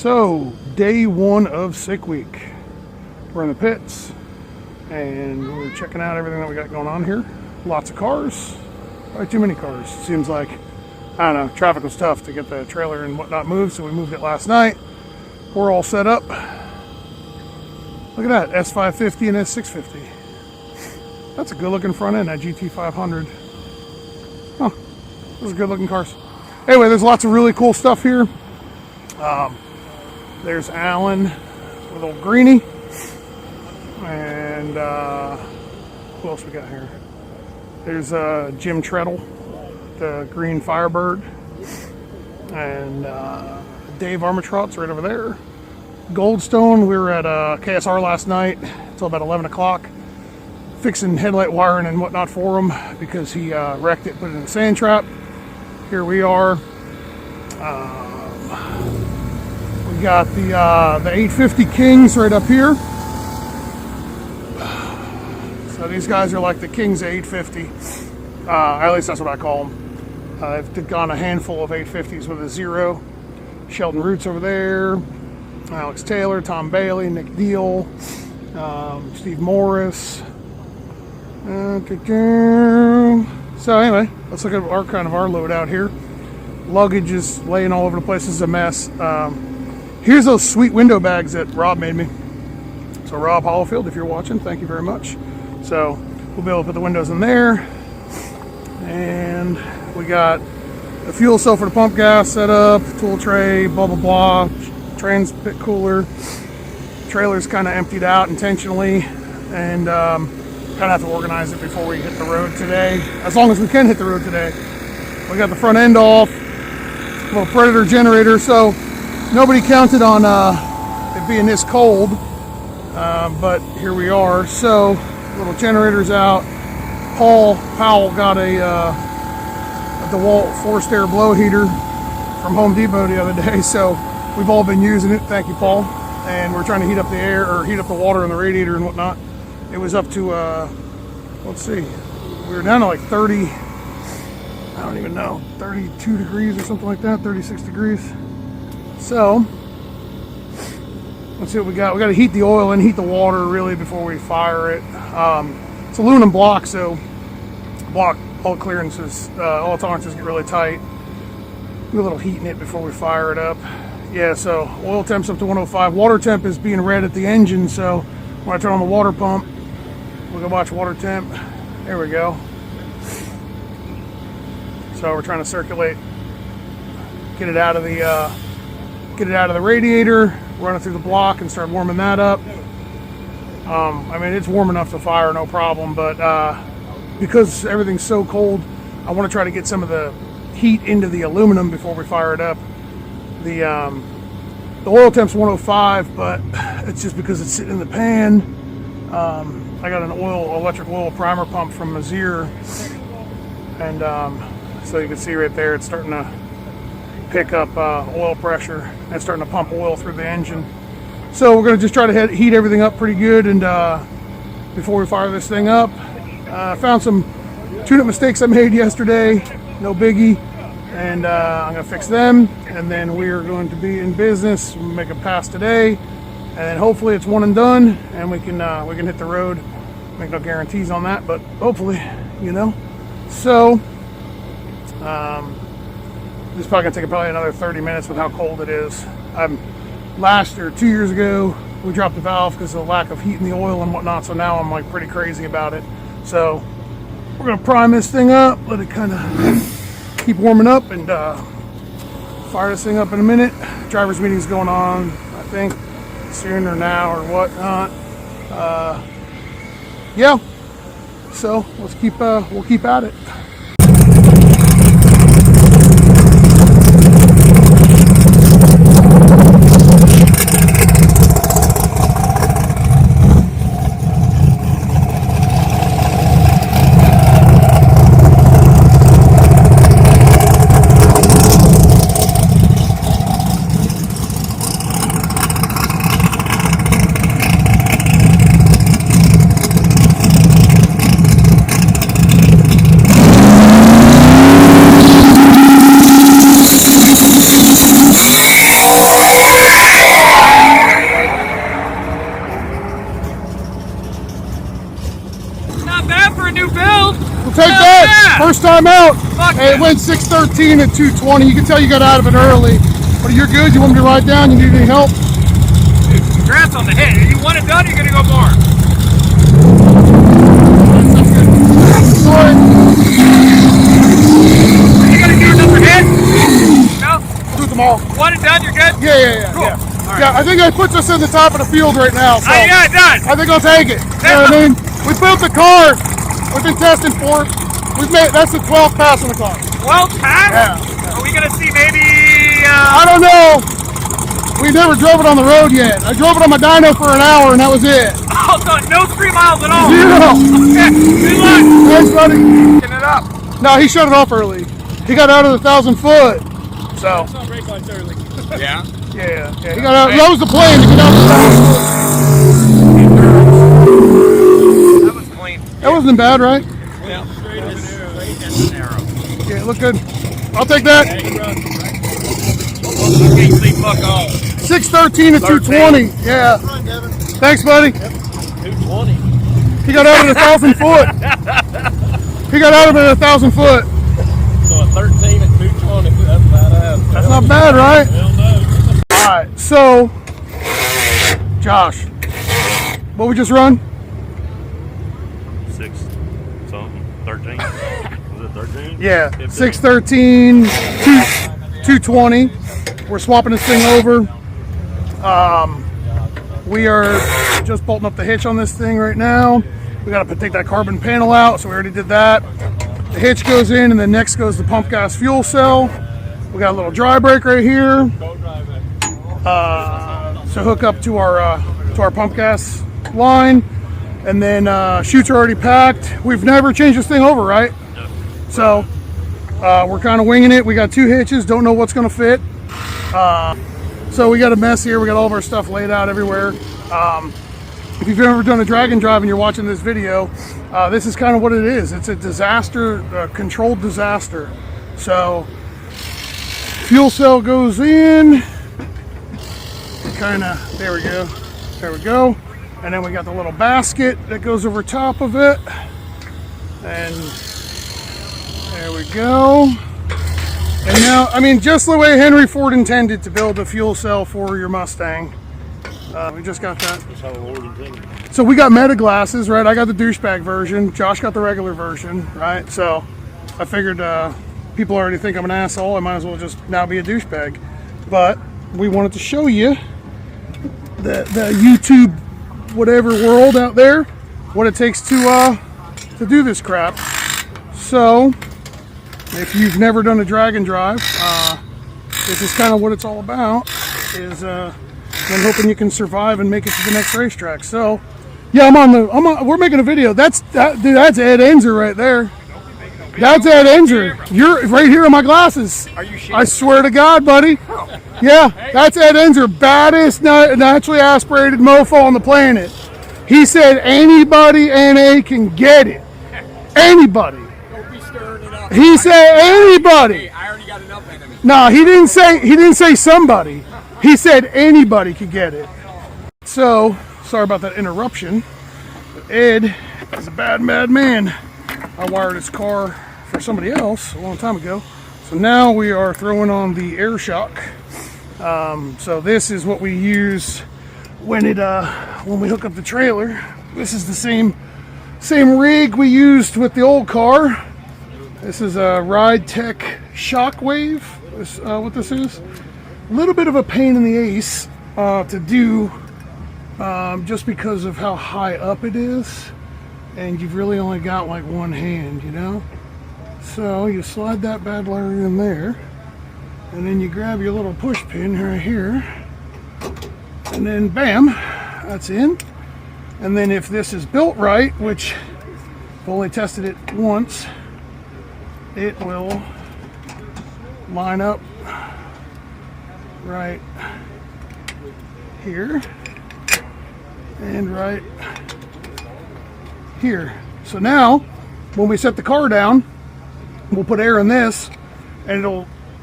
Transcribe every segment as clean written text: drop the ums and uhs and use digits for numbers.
So, day one of sick week. We're in the pits and we're checking out everything that we got going on here. Lots of cars, probably too many cars. Seems like, I don't know, traffic was tough to get the trailer and whatnot moved, so we moved it last night. We're all set up. Look at that, S550 and S650. That's a good looking front end, that GT500. Huh, those are good looking cars. Anyway, there's lots of really cool stuff here. There's Alan with old Greenie. And who else we got here? There's Jim Treadle, the green Firebird. And Dave Armitrott's right over there. Goldstone, we were at KSR last night until about 11 o'clock. Fixing headlight wiring and whatnot for him because he wrecked it, put it in a sand trap. Here we are. We got the 850 Kings right up here. So these guys are like the Kings of 850. At least that's what I call them. I've gone a handful of 850s with a 0. Sheldon Roots over there. Alex Taylor, Tom Bailey, Nick Deal, Steve Morris. So anyway, let's look at our load out here. Luggage is laying all over the place. This is a mess. Here's those sweet window bags that Rob made me. So Rob Hollifield, if you're watching, thank you very much. So we'll be able to put the windows in there. And we got the fuel cell for the pump gas set up, tool tray, blah, blah, blah, trans pit cooler. Trailer's kind of emptied out intentionally. And kind of have to organize it before we hit the road today. As long as we can hit the road today. We got the front end off. Little Predator generator. So nobody counted on it being this cold, but here we are. So little generator's out. Paul Powell got a DeWalt forced air blow heater from Home Depot the other day, so we've all been using it. Thank you, Paul. And we're trying to heat up the air, or heat up the water in the radiator and whatnot. It was up to let's see, we were down to like 30, I don't even know, 32 degrees or something like that, 36 degrees. So let's see what we got. We got to heat the oil and heat the water really before we fire it. It's aluminum block, so block all clearances, all tolerances get really tight. Do a little heat in it before we fire it up. Yeah, so oil temp's up to 105. Water temp is being read at the engine, so when I turn on the water pump, we'll go watch water temp. There we go. So we're trying to circulate, get it out of the radiator, run it through the block, and start warming that up. I mean, it's warm enough to fire, no problem. But because everything's so cold, I want to try to get some of the heat into the aluminum before we fire it up. The oil temp's 105, but it's just because it's sitting in the pan. I got an electric oil primer pump from Mazir, and so you can see right there, it's starting to pick up oil pressure and starting to pump oil through the engine. So we're going to just try to heat everything up pretty good, and before we fire this thing up. I found some tune-up mistakes I made yesterday, no biggie, and I'm going to fix them, and then we are going to be in business. We'll make a pass today, and then hopefully it's one and done, and we can hit the road. Make no guarantees on that, but hopefully, you know. So this is probably gonna take probably another 30 minutes with how cold it is. 2 years ago, we dropped the valve because of the lack of heat in the oil and whatnot. So now I'm like pretty crazy about it. So we're gonna prime this thing up, let it kind of keep warming up, and fire this thing up in a minute. Driver's meeting's going on, I think, soon or now or whatnot. Yeah, so we'll keep at it. take that. Yeah. First time out. Yeah. It went 6:13 at 2:20. You can tell you got out of it early. But you're good. You want me to ride down? You need any help? Congrats on the hit. You want it done, or you're going to go more? Sorry. Are you going to do another hit? No? Do them all. One and done, you're good? Yeah. Cool. Yeah. Right. Yeah, I think that puts us in the top of the field right now. So Yeah, it does. I think I'll take it. You know what I mean? We built the car. We've been testing for it. That's the 12th pass on the car. 12 pass? Yeah. Are we going to see maybe... I don't know. We never drove it on the road yet. I drove it on my dyno for an hour and that was it. Oh, so no 3 miles at all? Zero. Okay, good luck. Thanks, buddy. Getting it up. No, he shut it off early. He got out of the 1,000 foot. So. I saw brake lights early. Yeah? Yeah. He got out. That was the plan, to get out of the 1,000 foot. That was clean. That wasn't bad, right? Yeah. Straight as an arrow. Yeah, it looked good. I'll take that. Can't see fuck all. 6:13 to 2:20. Yeah. Run, Devin. Thanks, buddy. 220. He got out of the 1,000 foot. He got out of it at 1,000 foot. So a 13 at 220. That's badass. That's not bad, right? Hell no. All right. So, Josh, what we just run? 6 something, 13. Was it 13? Yeah. 15. 6:13, 2:20. We're swapping this thing over. We are just bolting up the hitch on this thing right now. We got to take that carbon panel out, so we already did that. The hitch goes in, and then next goes the pump gas fuel cell. We got a little dry brake right here. So hook up to our pump gas line, and then chutes are already packed. We've never changed this thing over, right? No. So we're kind of winging it. We got 2 hitches, don't know what's going to fit. So we got a mess here. We got all of our stuff laid out everywhere. If you've ever done a drag and drive and you're watching this video, this is kind of what it is. It's a disaster, a controlled disaster. So fuel cell goes in, there we go. And then we got the little basket that goes over top of it. And there we go. And now, I mean, just the way Henry Ford intended to build a fuel cell for your Mustang. We just got that. That's how the Lord intended. So we got meta glasses, right? I got the douchebag version. Josh got the regular version, right? So I figured people already think I'm an asshole. I might as well just now be a douchebag. But we wanted to show you the YouTube whatever world out there, what it takes to do this crap. So if you've never done a drag and drive, this is kind of what it's all about. I'm hoping you can survive and make it to the next racetrack. So, yeah, we're making a video. That's Ed Enzer right there. That's Ed Enzer. You're right here in my glasses. Are you shitting? I swear to God, buddy. Yeah, that's Ed Enzer, baddest naturally aspirated mofo on the planet. He said anybody NA can get it. Anybody. Don't be stirring it up. He said anybody. I already got enough enemy. No, he didn't say somebody. He said anybody could get it. So, sorry about that interruption. But Ed is a bad man. I wired his car for somebody else a long time ago. So now we are throwing on the air shock. So this is what we use when we hook up the trailer. This is the same rig we used with the old car. This is a Ride Tech Shockwave. What this is. A little bit of a pain in the ace to do just because of how high up it is, and you've really only got like one hand, you know. So you slide that bad boy in there, and then you grab your little push pin right here, and then bam, that's in. And then if this is built right, which I've only tested it once, it will line up right here and right here. So now when we set the car down, we'll put air in this, and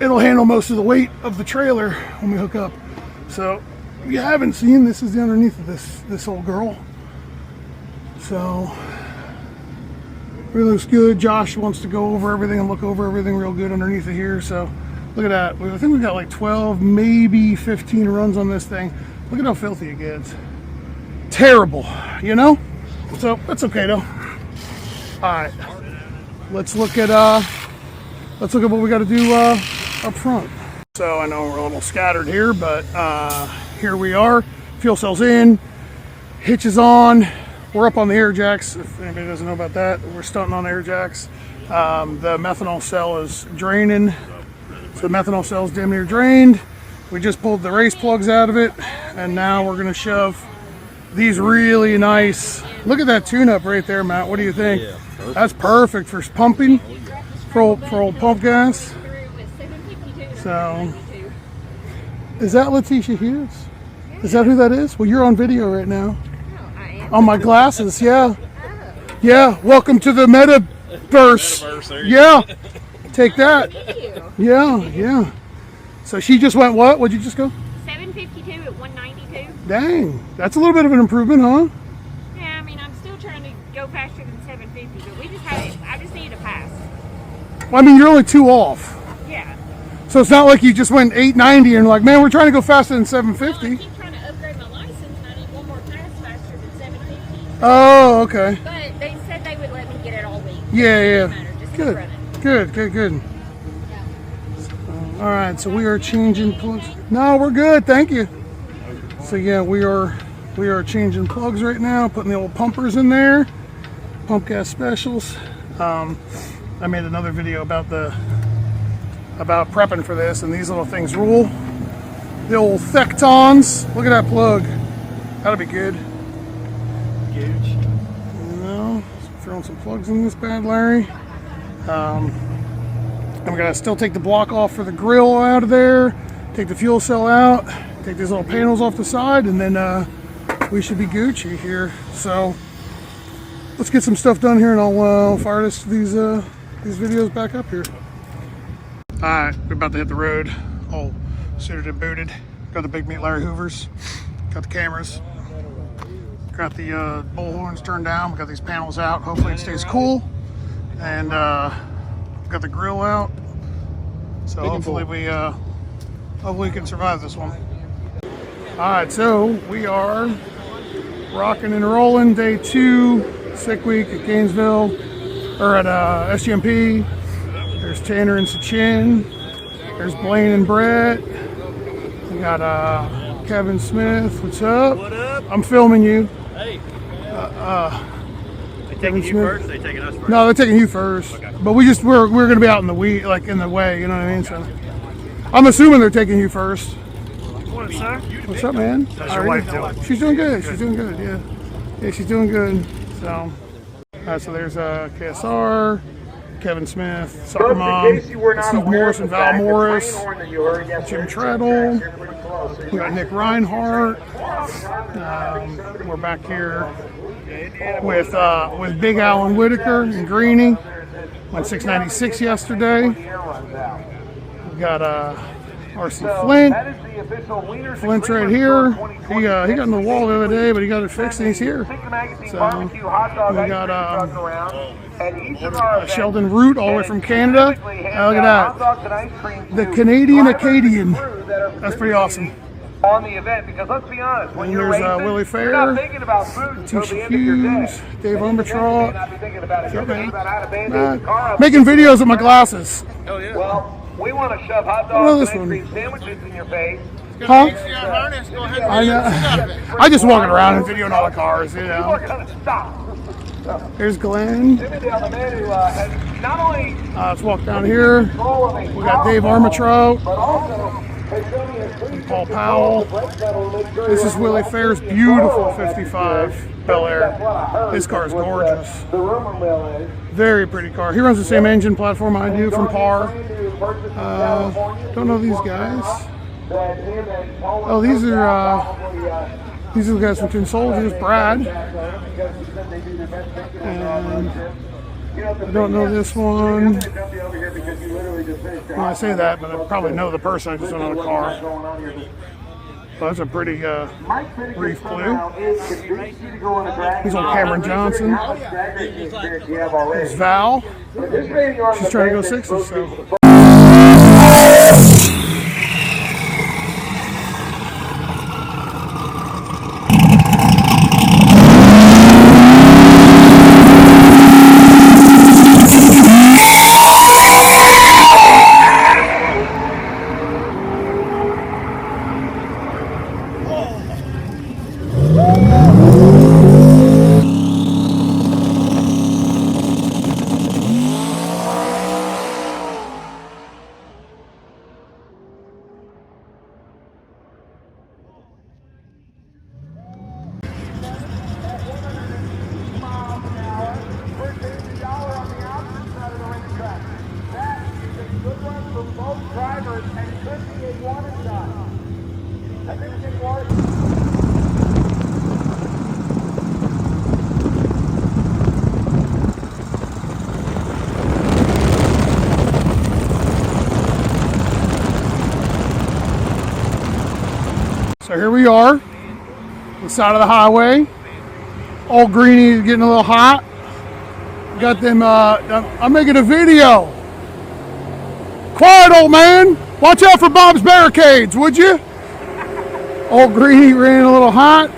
it'll handle most of the weight of the trailer when we hook up. So if you haven't seen, this is the underneath of this old girl. So Everything looks good. Josh wants to go over everything and look over everything real good underneath it here. So look at that. I think we got like 12, maybe 15 runs on this thing. Look at how filthy it gets. Terrible, you know? So that's okay though. All right, let's look at what we got to do up front. So I know we're a little scattered here, but here we are. Fuel cell's in, hitch is on. We're up on the air jacks. If anybody doesn't know about that, we're stunting on air jacks. The methanol cell is draining. So the methanol cell is damn near drained. We just pulled the race plugs out of it, and now we're gonna shove these really nice. Look at that tune-up right there, Matt. What do you think? Yeah, that's perfect for pumping, for old pump gas. So, is that Letitia Hughes? Is that who that is? Well, you're on video right now. On my glasses, yeah. Yeah, welcome to the metaverse. Yeah, take that. Yeah. So she just went what? What'd you just go? 752 at 192. Dang, that's a little bit of an improvement, huh? Yeah, I mean, I'm still trying to go faster than 750, but we just had it. I just needed a pass. Well, I mean, you're only 2 off. Yeah. So it's not like you just went 890 and like, man, we're trying to go faster than Well, I 750. keep trying to upgrade my license, and I need one more pass faster than 750. Oh, okay. But they said they would let me get it all week. Yeah. Doesn't matter, just keep Good. running. Good. All right, so we are changing plugs. No, we're good, thank you. So yeah, we are changing plugs right now, putting the old pumpers in there, pump gas specials. I made another video about prepping for this, and these little things rule. The old Thectons. Look at that plug. That'll be good. Huge. You know, throwing some plugs in this bad Larry. I'm gonna still take the block off for the grill out of there, take the fuel cell out, take these little panels off the side, and then we should be Gucci here. So let's get some stuff done here, and I'll fire these videos back up here. All right, we're about to hit the road, all suited and booted. Got the Big Meat Larry Hoovers, got the cameras, got the bullhorns turned down. We got these panels out. Hopefully it stays cool, and got the grill out. So hopefully we can survive this one. All right, so we are rocking and rolling. Day 2, sick week at Gainesville, or at SGMP. There's Tanner and Sachin. There's Blaine and Brett. We got Kevin Smith. What's up? What up? I'm filming you. Hey. They Kevin taking you Smith. first? They taking us first? No, they're taking you first. Okay. But we're gonna be out in the way, you know what I mean? So I'm assuming they're taking you first. What, sir? What's up, man? How's your wife doing? She's doing good. She's doing good. Yeah, she's doing good. So, all right. So there's KSR, Kevin Smith, Soccer Mom, Steve Morris and Val Morris, Jim Treadle. We got Nick Reinhardt. We're back here with Big Alan Whitaker and Greeny. Went 696 yesterday. We got RC Flint. Flint's right here. He got in the wall the other day, but he got it fixed and he's here. So we got Sheldon Root all the way from Canada. Look at that. The Canadian Acadian. That's pretty awesome. On the event, because let's be honest, when And you're there's racing, Willie Fair, you're not thinking about food until the Tisha end of your day. Hughes, Dave And you Armstrong. may not be thinking about it. You're thinking about how to bandage the car up. Making videos with my glasses. Oh, yeah. Well, we want to shove hot What is dogs this and ice one? cream sandwiches in your face. Huh? I just walking around and videoing all the cars, you People know. are going to stop. There's Glenn. Timmy Dale, the man who has not only Let's walk down here. control of a We got Dave Armitrout, but also has shown me a pretty Paul Powell. This is Willie Fair's beautiful 55 Bel Air. This car is gorgeous. The rumor mill is. Very pretty car. He runs the same engine platform I do from Par. Don't know these guys. Oh, these are the guys from Tin Soldiers. Brad. And I don't know this one. Well, I say that, but I probably know the person. I just don't know the car. Well, that's a pretty Mike brief Finnegan clue. somehow is convinced you to go on a drag. He's on Cameron Johnson. How much drag racing experience you have already. There's Val. Participating on She's the trying to go band 60, that's so. supposed to be So here we are, the side of the highway. Old Greenie is getting a little hot. Got them, I'm making a video. Quiet, old man. Watch out for Bob's barricades, would you? Old Greenie ran a little hot.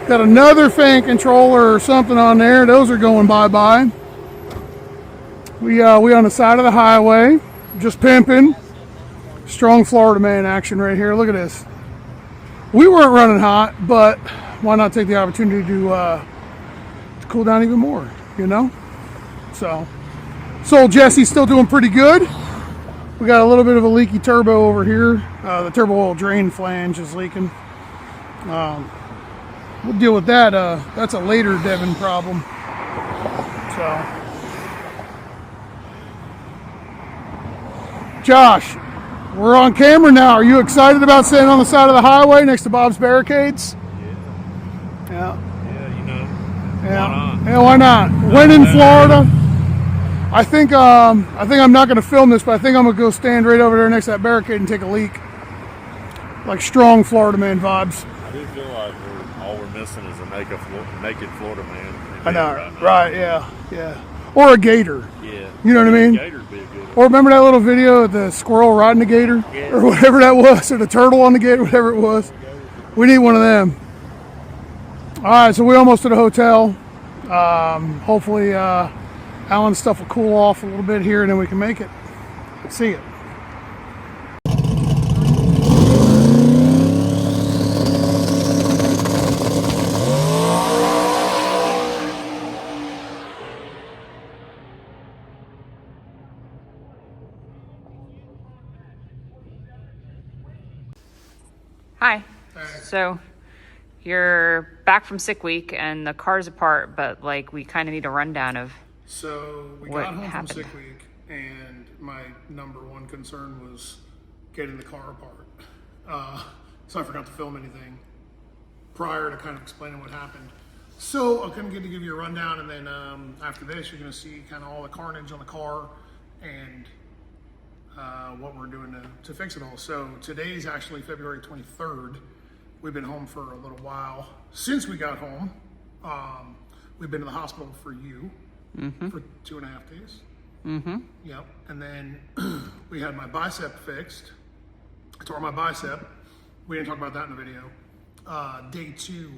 Got another fan controller or something on there. Those are going bye-bye. We on the side of the highway, just pimping. Strong Florida man action right here. Look at this. We weren't running hot, but why not take the opportunity to cool down even more, you know? So old Jesse's still doing pretty good. We got a little bit of a leaky turbo over here. The turbo oil drain flange is leaking. We'll deal with that. That's a later Devon problem. So, Josh, we're on camera now. Are you excited about sitting on the side of the highway next to Bob's barricades? Yeah. Yeah, you know. Yeah. Yeah, why not? When in Florida, I think I'm not going to film this, but I think I'm going to go stand right over there next to that barricade and take a leak. Like strong Florida man vibes. I do feel like all we're missing is a naked Florida man. I know, right? Yeah. Or a gator. Yeah. You know what I mean? Gator'd be a good one. Or remember that little video of the squirrel riding the gator? Yeah. Or whatever that was, or the turtle on the gator, whatever it was. We need one of them. All right, so we're almost to the hotel. Hopefully Alan's stuff will cool off a little bit here and then we can make it. See it. Hi. So you're back from sick week and the car's apart, but like we kind of need a rundown of. So we What got home happened? from sick week, and my number one concern was getting the car apart. So I forgot to film anything prior to kind of explaining what happened. So I couldn't get to give you a rundown, and then after this, you're going to see kind of all the carnage on the car and what we're doing to fix it all. So today's actually February 23rd. We've been home for a little while. Since we got home, we've been to the hospital for you for 2.5 days. Yep. And then we had my bicep fixed. I tore my bicep. We didn't talk about that in the video. Day 2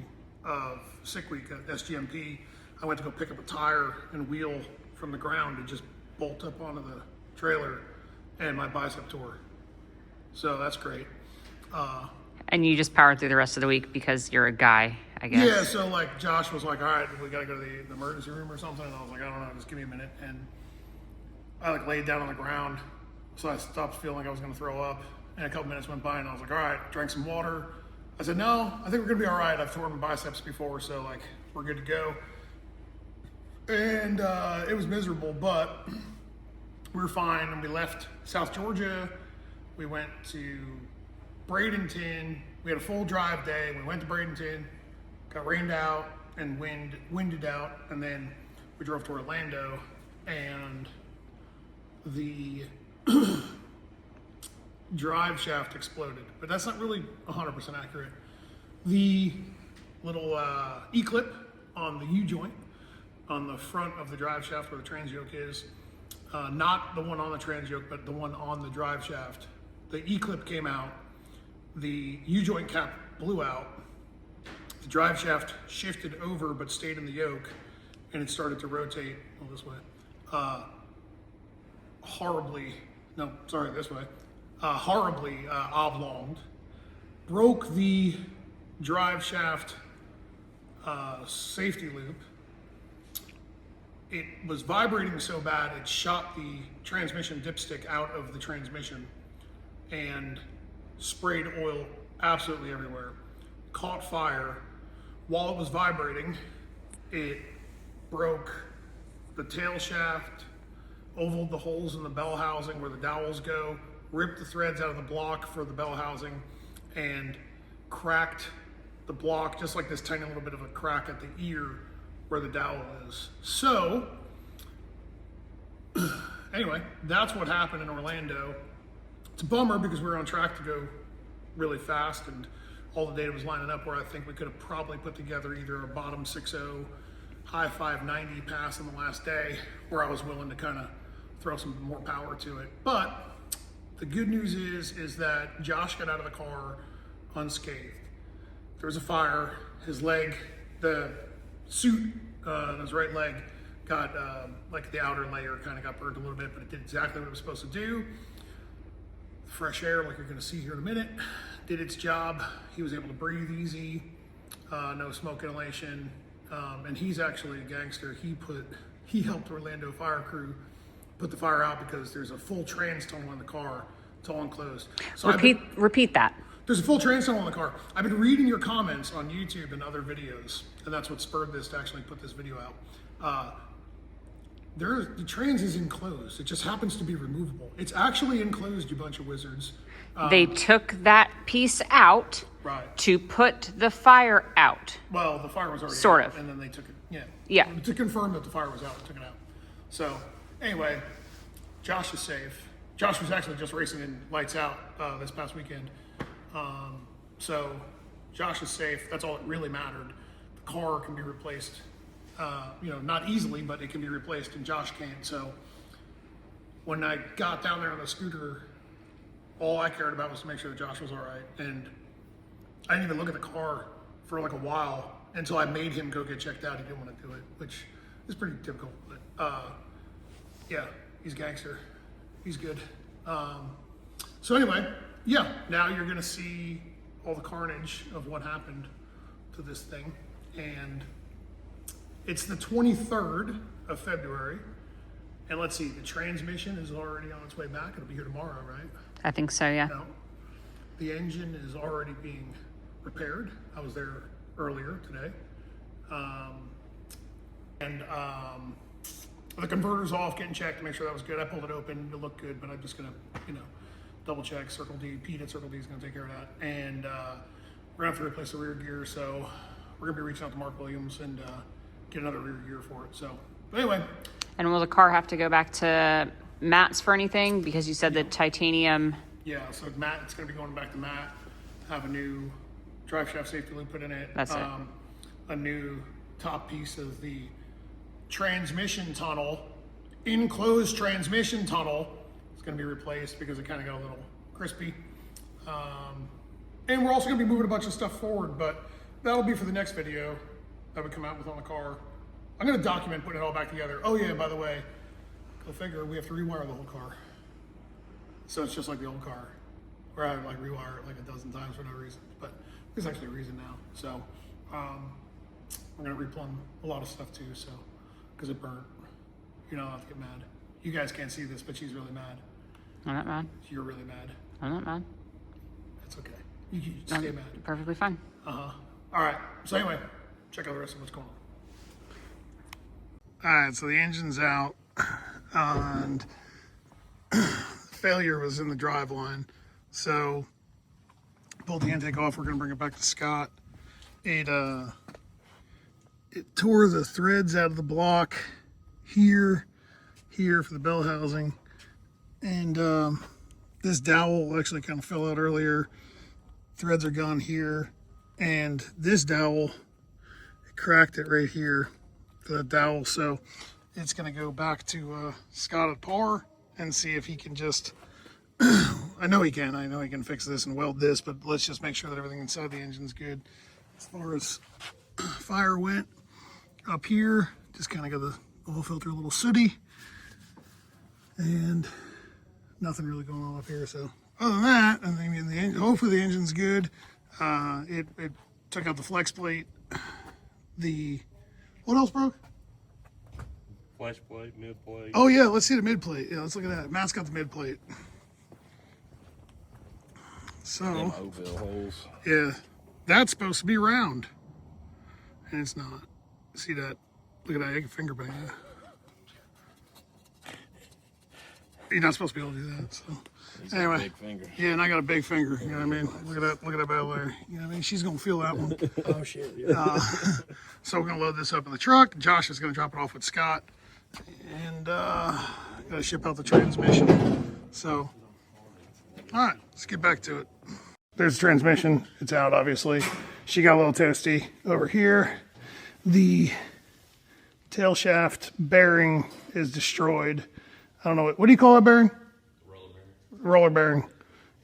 of sick week at SGMP, I went to go pick up a tire and wheel from the ground to just bolt up onto the trailer, and my bicep tore. So that's great. And you just powered through the rest of the week because you're a guy, I guess. Yeah, so like Josh was like, all right, we gotta go to the emergency room or something. And I was like, I don't know, just give me a minute. And I like laid down on the ground. So I stopped feeling like I was gonna throw up. And a couple minutes went by and I was like, all right, drank some water. I said, no, I think we're gonna be all right. I've torn my biceps before, so like we're good to go. And it was miserable, but we were fine. And we left South Georgia. We went to Bradenton. We had a full drive day. We went to Bradenton, got rained out and winded out, and then we drove to Orlando. And the drive shaft exploded, but that's not really 100% accurate. The little E-clip on the U-joint on the front of the drive shaft where the trans yoke is, not the one on the trans yoke, but the one on the drive shaft. The E-clip came out, the U-joint cap blew out, the drive shaft shifted over but stayed in the yoke, and it started to rotate this way. Horribly oblonged, broke the drive shaft safety loop. It was vibrating so bad it shot the transmission dipstick out of the transmission and sprayed oil absolutely everywhere. Caught fire. While it was vibrating, it broke the tail shaft, ovaled the holes in the bell housing where the dowels go, ripped the threads out of the block for the bell housing, and cracked the block, just like this tiny little bit of a crack at the ear where the dowel is. So, anyway, that's what happened in Orlando. It's a bummer because we were on track to go really fast and all the data was lining up where I think we could have probably put together either a bottom 6.0, high 590 pass on the last day where I was willing to kind of throw some more power to it. But the good news is that Josh got out of the car unscathed. There was a fire, his leg, the suit on his right leg got, like the outer layer kind of got burned a little bit, but it did exactly what it was supposed to do. Fresh air, like you're gonna see here in a minute, did its job. He was able to breathe easy, no smoke inhalation, and he's actually a gangster. He helped Orlando fire crew put the fire out because there's a full trans tunnel in the car. It's all enclosed. So Repeat that. There's a full trans tunnel in the car. I've been reading your comments on YouTube and other videos, and that's what spurred this to actually put this video out. The trans is enclosed. It just happens to be removable. It's actually enclosed, you bunch of wizards. They took that piece out Right. to put the fire out. Well, the fire was already Sort out, of. and then they took it. Yeah. Yeah. To confirm that the fire was out, they took it out. So anyway, Josh is safe. Josh was actually just racing in lights out this past weekend. So Josh is safe. That's all that really mattered. The car can be replaced, not easily, but it can be replaced, and Josh can't. So when I got down there on the scooter, all I cared about was to make sure that Josh was all right. And I didn't even look at the car for like a while until I made him go get checked out. He didn't want to do it, which is pretty typical. But yeah, he's a gangster. He's good. So anyway, yeah, now you're gonna see all the carnage of what happened to this thing. And it's the 23rd of February. And let's see, the transmission is already on its way back. It'll be here tomorrow, right? I think so, yeah. No. The engine is already being repaired. I was there earlier today. The converter's off, getting checked to make sure that was good. I pulled it open, it looked good, but I'm just gonna, double check. Circle D, Pete at Circle D is gonna take care of that. And we're gonna have to replace the rear gear, so we're gonna be reaching out to Mark Williams and get another rear gear for it. So, but anyway. And will the car have to go back to Matt's for anything? Because you said the titanium. Yeah, so it's gonna be going back to Matt, have a new drive shaft safety loop put in it. That's it. A new top piece of the transmission tunnel, enclosed transmission tunnel, is going to be replaced because it kind of got a little crispy. And we're also going to be moving a bunch of stuff forward, but that'll be for the next video that we come out with on the car. I'm going to document putting it all back together. Oh yeah, by the way, go figure, we have to rewire the whole car. So it's just like the old car, where I like rewire it like a dozen times for no reason, but there's actually a reason now. So we're going to replumb a lot of stuff too, so because it burnt. You're not allowed to get mad. You guys can't see this, but she's really mad. I'm not mad. You're really mad. I'm not mad. That's okay. You can stay mad. Perfectly fine. All right. So anyway, check out the rest of what's going on. All right. So the engine's out, and failure was in the drive line. So pulled the intake off. We're gonna bring it back to Scott. It tore the threads out of the block here for the bell housing, and This dowel actually kind of fell out earlier. Threads are gone here. And this dowel, it cracked it right here for that dowel. So it's going to go back to Scott at Par and see if he can just, I know he can fix this and weld this, but let's just make sure that everything inside the engine's good. As far as fire went, up here, just kind of got the oil filter a little sooty. And nothing really going on up here. So other than that, I mean, hopefully the engine's good. It took out the flex plate. What else broke? Flash plate, mid plate. Oh yeah, let's see the mid plate. Yeah, let's look at that. Matt's got the mid plate. So Oval holes. yeah, that's supposed to be round, and it's not. See that? Look at that. I can finger bang that. You're not supposed to be able to do that. So anyway, Big finger. yeah, and I got a big finger. You know what I mean? Look at that. Look at that bad there. You know what I mean? She's gonna feel that one. Oh shit. Yeah. So we're gonna load this up in the truck. Josh is gonna drop it off with Scott, and gotta ship out the transmission. So, all right, let's get back to it. There's the transmission. It's out, obviously. She got a little toasty over here. The tail shaft bearing is destroyed. I don't know what do you call that bearing? Roller bearing.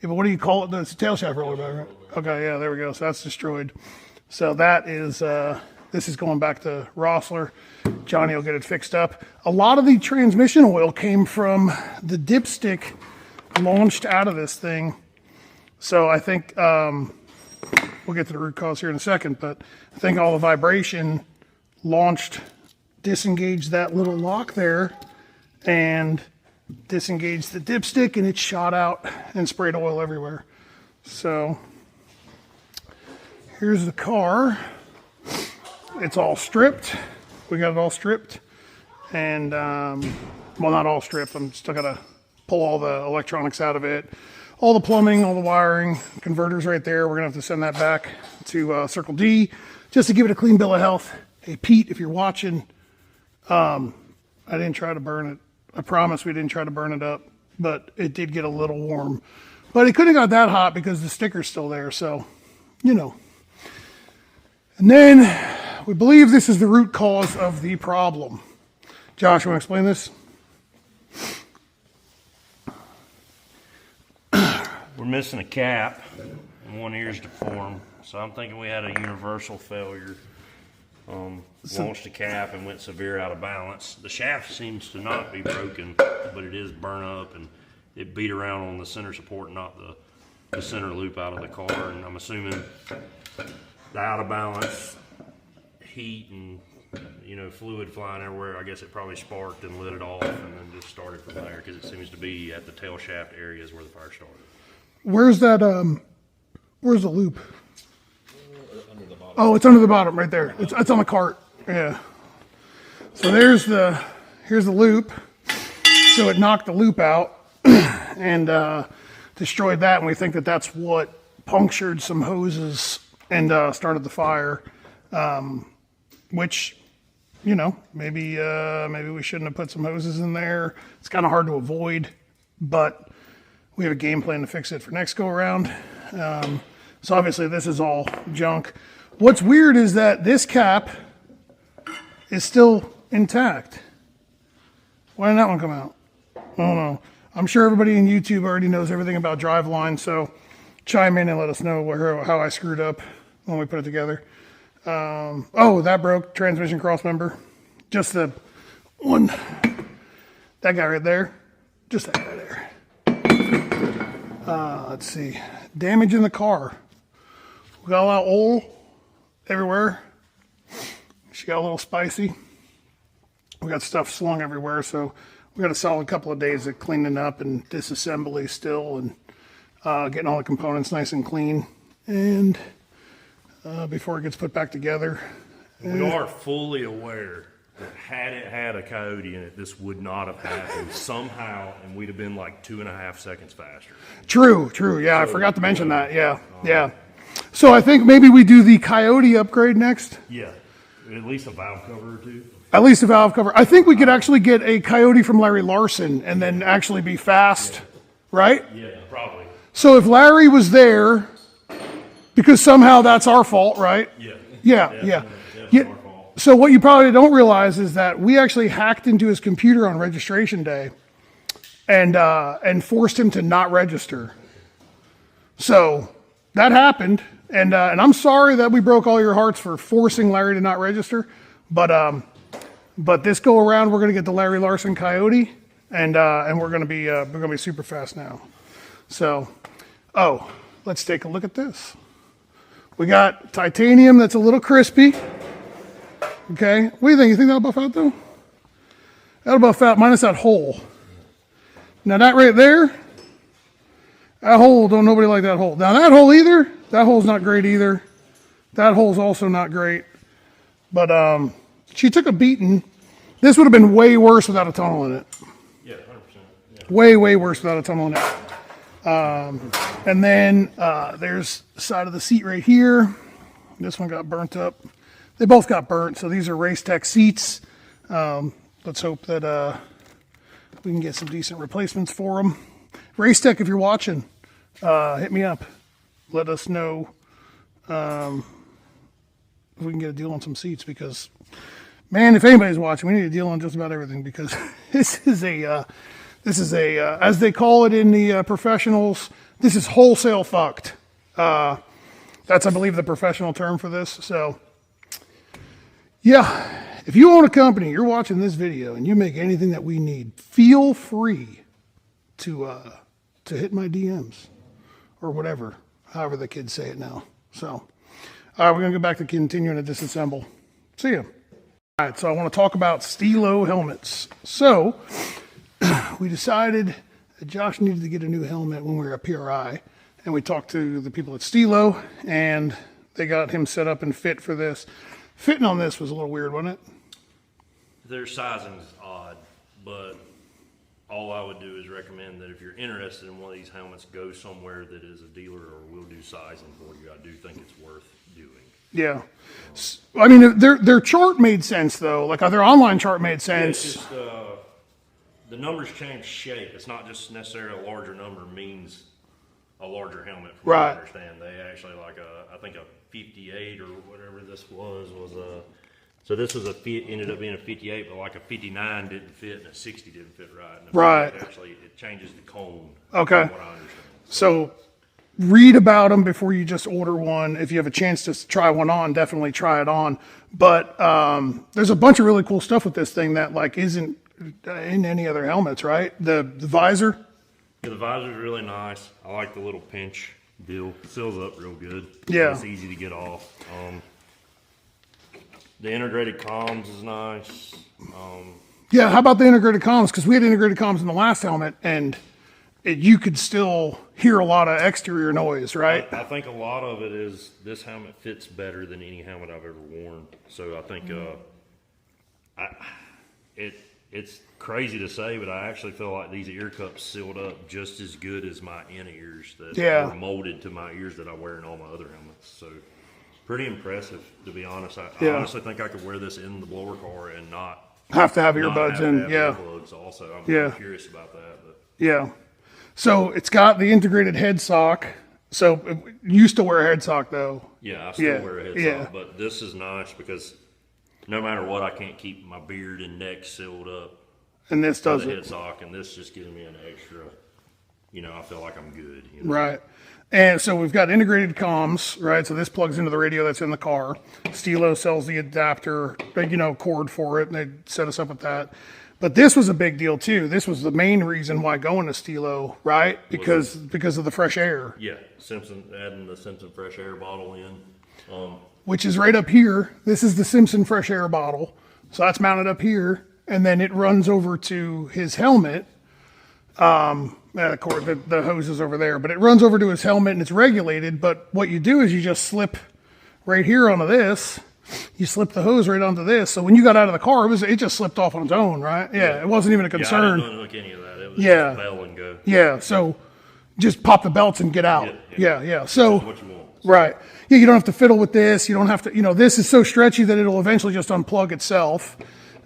Yeah, but what do you call it? It's a tail shaft roller bearing. Right? Okay, yeah, there we go. So that's destroyed. So that is, this is going back to Rossler. Johnny will get it fixed up. A lot of the transmission oil came from the dipstick launched out of this thing. So I think, we'll get to the root cause here in a second, but I think all the vibration disengaged that little lock there and disengaged the dipstick, and it shot out and sprayed oil everywhere. So here's the car. It's all stripped. We got it all stripped, and well, not all stripped. I'm still gotta pull all the electronics out of it, all the plumbing, all the wiring, converters right there. We're gonna have to send that back to Circle D just to give it a clean bill of health. Hey Pete, if you're watching, I didn't try to burn it. I promise we didn't try to burn it up, but it did get a little warm. But it couldn't have got that hot because the sticker's still there, so, you know. And then we believe this is the root cause of the problem. Josh, you want to explain this? We're missing a cap, and one ear's deformed. So I'm thinking we had a universal failure. Launched a cap and went severe out of balance. The shaft seems to not be broken, but it is burnt up, and it beat around on the center support, not the center loop out of the car. And I'm assuming the out of balance, heat, and fluid flying everywhere. I guess it probably sparked and lit it off, and then just started from there because it seems to be at the tail shaft areas where the fire started. Where's that? Where's the loop? Oh, it's under the bottom right there. It's on the cart. Yeah. So here's the loop. So it knocked the loop out and destroyed that, and we think that that's what punctured some hoses and started the fire. Which, maybe we shouldn't have put some hoses in there. It's kind of hard to avoid, but we have a game plan to fix it for next go around. So obviously this is all junk. What's weird is that this cap is still intact. Why didn't that one come out? I don't know. I'm sure everybody in YouTube already knows everything about driveline, so chime in and let us know how I screwed up when we put it together. Oh, that broke. Transmission cross member. Just the one. That guy right there. Just that guy there. Let's see. Damage in the car. We got a lot of oil everywhere. She got a little spicy. We got stuff slung everywhere, so we got a solid couple of days of cleaning up and disassembly still, and getting all the components nice and clean, and before it gets put back together. We are fully aware that had it had a coyote in it, this would not have happened somehow, and we'd have been like 2.5 seconds faster. True. Yeah, I forgot to mention that. Yeah. So I think maybe we do the coyote upgrade next. Yeah, at least a valve cover or two. At least a valve cover. I think we could actually get a coyote from Larry Larson and then actually be fast right? Yeah, probably. So if Larry was there, because somehow that's our fault, right? Yeah. Yeah. Definitely our fault. So what you probably don't realize is that we actually hacked into his computer on registration day and forced him to not register. So that happened, and I'm sorry that we broke all your hearts for forcing Larry to not register, but this go around we're gonna get the Larry Larson Coyote, and we're gonna be super fast now. So, let's take a look at this. We got titanium that's a little crispy. Okay, what do you think? You think that'll buff out though? That'll buff out minus that hole. Now that right there, that hole, don't nobody like that hole. Now that hole either, that hole's not great either. That hole's also not great. But she took a beating. This would have been way worse without a tunnel in it. Yeah, 100%. Yeah. Way worse without a tunnel in it. And then there's the side of the seat right here. This one got burnt up. They both got burnt, so these are Race Tech seats. Let's hope that we can get some decent replacements for them. Race Tech, if you're watching, hit me up. Let us know if we can get a deal on some seats, because, man, if anybody's watching, we need a deal on just about everything, because this is a, as they call it in the professionals, this is wholesale fucked. That's, I believe, the professional term for this. So, yeah, if you own a company, you're watching this video, and you make anything that we need, feel free to hit my DMs or whatever, however the kids say it now. So, all right, we're gonna go back to continuing to disassemble. See ya. All right, so I want to talk about Stilo helmets. So, we decided that Josh needed to get a new helmet when we were at PRI, and we talked to the people at Stilo, and they got him set up and fit for this. Fitting on this was a little weird, wasn't it? Their sizing is odd, but all I would do is recommend that if you're interested in one of these helmets, go somewhere that is a dealer or will do sizing for you. I do think it's worth doing. Yeah. I mean, their chart made sense, though. Like, their online chart made sense. Yeah, it's just, the numbers change shape. It's not just necessarily a larger number means a larger helmet, from what I understand. They actually, like I think a 58 or whatever this was so this was ended up being a 58, but like a 59 didn't fit and a 60 didn't fit right. And Right. Actually, it changes the cone. Okay. From what I understand. So read about them before you just order one. If you have a chance to try one on, definitely try it on. But there's a bunch of really cool stuff with this thing that like isn't in any other helmets, right? The visor. Yeah, the visor's really nice. I like the little pinch deal. It seals up real good. Yeah. It's easy to get off. The integrated comms is nice. Yeah, how about the integrated comms? Because we had integrated comms in the last helmet, and you could still hear a lot of exterior noise, right? I think a lot of it is this helmet fits better than any helmet I've ever worn. So I think it's crazy to say, but I actually feel like these ear cups sealed up just as good as my in-ears that were molded to my ears that I wear in all my other helmets. So pretty impressive, to be honest. I honestly think I could wear this in the blower car and not have to have earbuds in. Yeah. Earbuds also. I'm curious about that. But. Yeah. So it's got the integrated head sock. So you used to wear a head sock though. Yeah, I still wear a head sock, but this is nice because no matter what, I can't keep my beard and neck sealed up. And this does the it. head sock, and this just gives me an extra. I feel like I'm good. You know? Right. And so we've got integrated comms, right? So this plugs into the radio that's in the car. Stilo sells the adapter, cord for it, and they set us up with that. But this was a big deal too. This was the main reason why going to Stilo, right? Because of the fresh air. Yeah, adding the Simpson fresh air bottle in. Which is right up here. This is the Simpson fresh air bottle. So that's mounted up here, and then it runs over to his helmet. Of course, the hose is over there, but it runs over to his helmet and it's regulated. But what you do is you just slip right here onto this. You slip the hose right onto this. So when you got out of the car, it just slipped off on its own, right? Yeah, it wasn't even a concern. Yeah, I didn't look any of that. It was just bell and go. Yeah, so just pop the belts and get out. Yeah. So what you want. Right. Yeah, you don't have to fiddle with this. You don't have to, this is so stretchy that it'll eventually just unplug itself.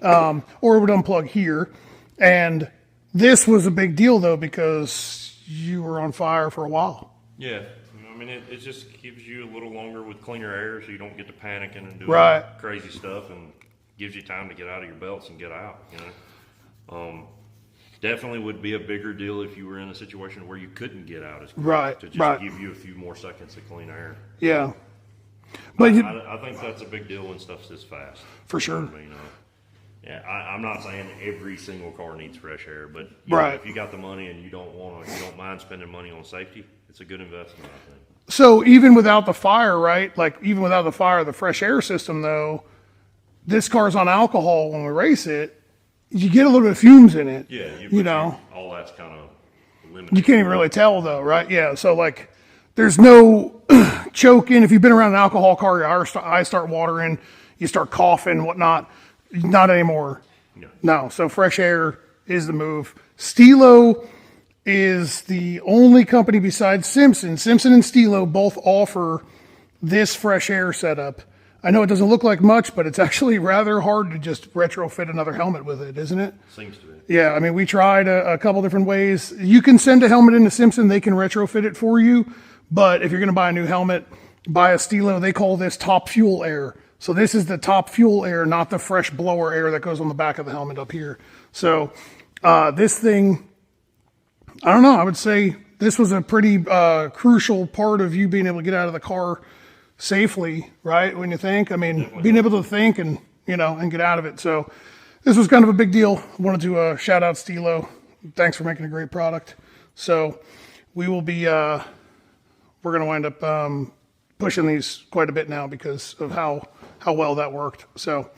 Or it would unplug here. And this was a big deal, though, because you were on fire for a while. Yeah. I mean, it just gives you a little longer with cleaner air, so you don't get to panicking and doing Right. crazy stuff, and gives you time to get out of your belts and get out. Definitely would be a bigger deal if you were in a situation where you couldn't get out as quick. Right, To just right. give you a few more seconds of clean air. Yeah. But you, I think that's a big deal when stuff's this fast. For sure. I mean, I'm not saying every single car needs fresh air, but you Right. know, if you got the money and you don't mind spending money on safety, it's a good investment, I think. so even without the fire, right? Like even without the fire, the fresh air system though, this car's on alcohol when we race it, you get a little bit of fumes in it. Yeah, you know. all that's kind of limited. You can't even really tell though, right? Yeah. So like, there's no choking. If you've been around an alcohol car, your eyes start watering, you start coughing, whatnot. Not anymore. No. So fresh air is the move. Stilo is the only company besides Simpson. Simpson and Stilo both offer this fresh air setup. I know it doesn't look like much, but it's actually rather hard to just retrofit another helmet with it, isn't it? Seems to be. Yeah, I mean, we tried a couple different ways. You can send a helmet into Simpson, they can retrofit it for you. But if you're going to buy a new helmet, buy a Stilo. They call this top fuel air. So this is the top fuel air, not the fresh blower air that goes on the back of the helmet up here. So this thing, I don't know, I would say this was a pretty crucial part of you being able to get out of the car safely, right? When you think, I mean, being able to think and, and get out of it. So this was kind of a big deal. I wanted to shout out Stilo. Thanks for making a great product. So we will be, we're going to wind up pushing these quite a bit now because of how well that worked. So